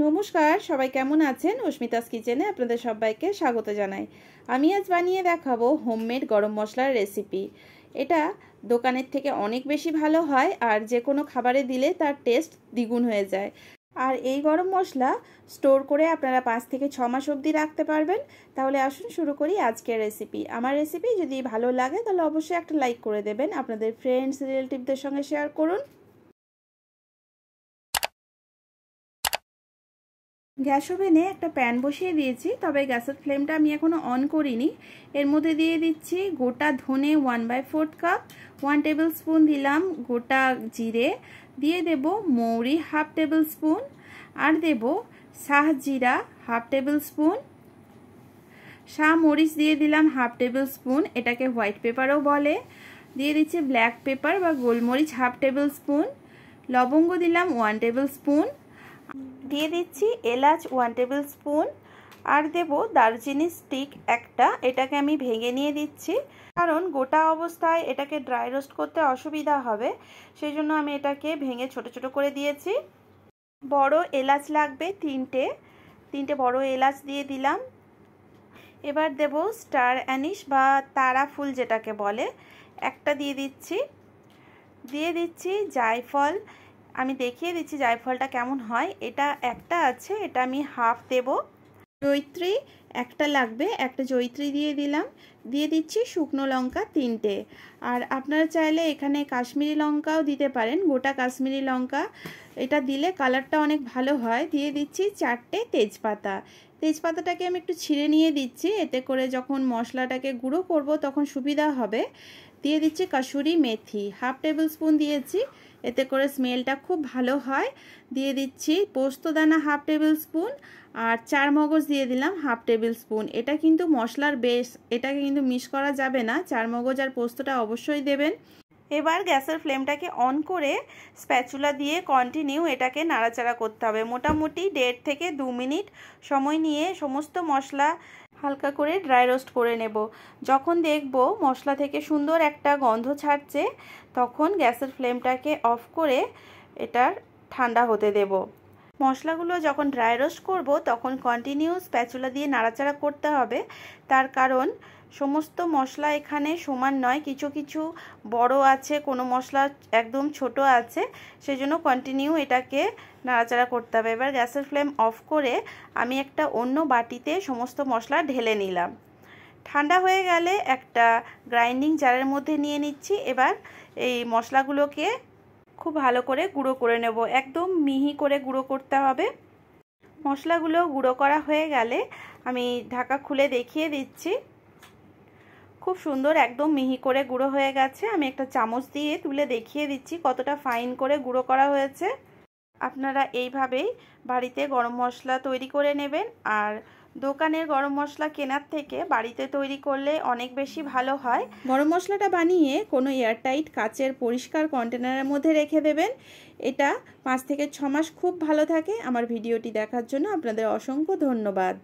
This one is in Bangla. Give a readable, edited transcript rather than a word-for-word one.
নমস্কার, সবাই কেমন আছেন? অস্মিতাস কিচেনে আপনাদের সবাইকে স্বাগত জানাই। আমি আজ বানিয়ে দেখাবো হোমমেড গরম মশলার রেসিপি। এটা দোকানের থেকে অনেক বেশি ভালো হয় আর যে কোনো খাবারে দিলে তার টেস্ট দ্বিগুণ হয়ে যায়। আর এই গরম মশলা স্টোর করে আপনারা 5 থেকে 6 মাস অবধি রাখতে পারবেন। তাহলে আসুন শুরু করি আজকের রেসিপি। আমার রেসিপি যদি ভালো লাগে তাহলে অবশ্যই একটা লাইক করে দেবেন, আপনাদের ফ্রেন্ডস রিলেটিভদের সঙ্গে শেয়ার করুন। গ্যাস ওভেনে একটা প্যান বসিয়ে দিয়েছি, তবে গ্যাসের ফ্লেমটা আমি এখনো অন করিনি। এর মধ্যে দিয়ে দিচ্ছি গোটা ধনে 1/4 কাপ, 1 টেবিল স্পুন দিলাম গোটা জিরে, দিয়ে দেব মৌরি 1/2 টেবিল স্পুন, আর দেব শাহ জিরা 1/2 টেবিল স্পুন, শাহ মরিচ দিয়ে দিলাম 1/2 টেবিল স্পুন, এটাকে হোয়াইট পেপারও বলে। দিয়ে দিচ্ছি ব্ল্যাক পেপার বা গোলমরিচ 1/2 টেবিল স্পুন, লবঙ্গ দিলাম 1 টেবিল স্পুন, দিয়ে দিচ্ছি এলাচ 1 টেবিল স্পুন, আর দেব দারচিনি স্টিক একটা, এটাকে আমি ভেঙে নিয়ে দিচ্ছি, কারণ গোটা অবস্থায় এটাকে ড্রাই রোস্ট করতে অসুবিধা হবে, সেই জন্য আমি এটাকে ভেঙে ছোট ছোট করে দিয়েছি। বড় এলাচ লাগবে তিনটে বড় এলাচ দিয়ে দিলাম। এবার দেব স্টার অ্যানিশ বা তারা ফুল যেটাকে বলে, একটা দিয়ে দিচ্ছি। দিয়ে দিচ্ছি জায়ফল, আমি দেখিয়ে দিচ্ছি জায়ফলটা কেমন হয়। এটা একটা আছে, এটা আমি হাফ দেব। জয়িত্রী একটা লাগবে, একটা জয়িত্রী দিয়ে দিলাম। দিয়ে দিচ্ছি শুকনো লঙ্কা 3টে, আর আপনারা চাইলে এখানে কাশ্মীরি লঙ্কাও দিতে পারেন, গোটা কাশ্মীরি লঙ্কা, এটা দিলে কালারটা অনেক ভালো হয়। দিয়ে দিচ্ছি 4টে তেজপাতা। তেজপাতাটাকে আমি একটু ছিঁড়ে নিয়ে দিচ্ছি, এতে করে যখন মশলাটাকে গুঁড়ো করব তখন সুবিধা হবে। দিয়ে দিচ্ছি কাসুরি মেথি 1/2 টেবিল স্পুন দিয়েছি, এতে করে স্মেলটা খুব ভালো হয়। দিয়ে দিচ্ছি পোস্তদানা 1/2 টেবিল স্পুন, আর চারমগজ দিয়ে দিলাম 1/2 টেবিল স্পুন। এটা কিন্তু মশলার বেস, এটাকে কিন্তু মিক্স করা যাবে না, চারমগজ আর পোস্তটা অবশ্যই দেবেন। এবার গ্যাসের ফ্লেমটাকে অন করে স্প্যাচুলা দিয়ে কন্টিনিউ এটাকে নাড়াচাড়া করতে হবে। মোটামুটি 1.5 থেকে 2 মিনিট সময় নিয়ে সমস্ত মশলা হালকা করে ড্রাই রোস্ট করে নেব। যখন দেখব মশলা থেকে সুন্দর একটা গন্ধ ছাড়ছে, তখন গ্যাসের ফ্লেমটাকে অফ করে এটার ঠান্ডা হতে দেব। মশলাগুলো যখন ড্রাই রোস্ট করব তখন কন্টিনিউ স্প্যাচুলা দিয়ে নাড়াচাড়া করতে হবে, তার কারণ সমস্ত মশলা এখানে সমান নয়, কিছু কিছু বড় আছে, কোনো মশলা একদম ছোট আছে, সেই জন্য কন্টিনিউ এটাকে নাড়াচাড়া করতে হবে। এবার গ্যাসের ফ্লেম অফ করে আমি একটা অন্য বাটিতে সমস্ত মশলা ঢেলে নিলাম। ঠান্ডা হয়ে গেলে একটা গ্রাইন্ডিং জারের মধ্যে নিয়ে নিচ্ছি। এবার এই মশলাগুলোকে খুব ভালো করে গুঁড়ো করে নেব, একদম মিহি করে গুঁড়ো করতে হবে। মশলাগুলো গুঁড়ো করা হয়ে গেলে আমি ঢাকা খুলে দেখিয়ে দিচ্ছি। খুব সুন্দর একদম মিহি করে গুঁড়ো হয়ে গেছে। আমি একটা চামচ দিয়ে তুলে দেখিয়ে দিচ্ছি কতটা ফাইন করে গুঁড়ো করা হয়েছে। আপনারা এইভাবেই বাড়িতে গরম মশলা তৈরি করে নেবেন, আর দোকানের গরম মশলা কেনার থেকে বাড়িতে তৈরি করলে অনেক বেশি ভালো হয়। গরম মশলাটা বানিয়ে কোনো এয়ারটাইট কাচের পরিষ্কার কন্টেনারের মধ্যে রেখে দেবেন। এটা 5 থেকে 6 মাস খুব ভালো থাকে। আমার ভিডিওটি দেখার জন্য আপনাদের অসংখ্য ধন্যবাদ।